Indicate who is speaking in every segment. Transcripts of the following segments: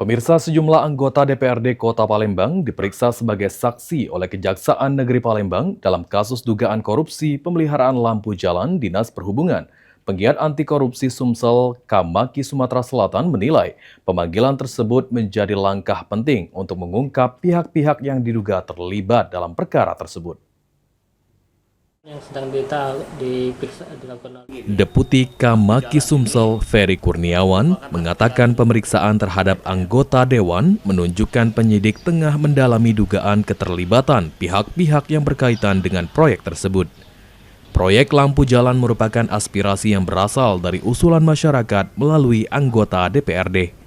Speaker 1: Pemirsa, sejumlah anggota DPRD Kota Palembang diperiksa sebagai saksi oleh Kejaksaan Negeri Palembang dalam kasus dugaan korupsi pemeliharaan lampu jalan Dinas Perhubungan. Penggiat anti korupsi Sumsel Kamaki Sumatera Selatan menilai pemanggilan tersebut menjadi langkah penting untuk mengungkap pihak-pihak yang diduga terlibat dalam perkara tersebut.
Speaker 2: Yang sedang diperiksa dilakukan
Speaker 1: Deputi Kamaki Sumsel Ferry Kurniawan mengatakan pemeriksaan terhadap anggota Dewan menunjukkan penyidik tengah mendalami dugaan keterlibatan pihak-pihak yang berkaitan dengan proyek tersebut. Proyek lampu jalan merupakan aspirasi yang berasal dari usulan masyarakat melalui anggota DPRD.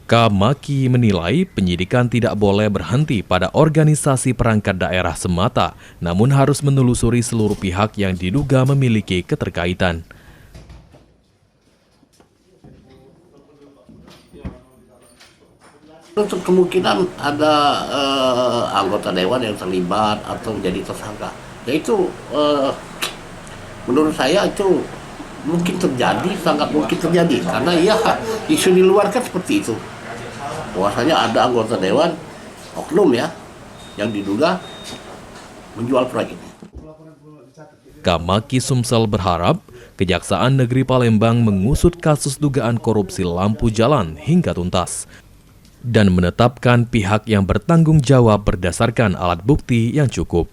Speaker 1: Kamaki menilai penyidikan tidak boleh berhenti pada organisasi perangkat daerah semata, namun harus menelusuri seluruh pihak yang diduga memiliki keterkaitan.
Speaker 3: Untuk kemungkinan ada anggota dewan yang terlibat atau menjadi tersangka, ya itu menurut saya itu mungkin terjadi, sangat mungkin terjadi, karena ya isu di luar kan seperti itu, bahwasanya ada anggota dewan oknum ya yang diduga menjual proyek ini.
Speaker 1: Kamaki Sumsel berharap Kejaksaan Negeri Palembang mengusut kasus dugaan korupsi lampu jalan hingga tuntas dan menetapkan pihak yang bertanggung jawab berdasarkan alat bukti yang cukup.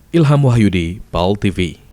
Speaker 1: Ilham Wahyudi, PAL TV.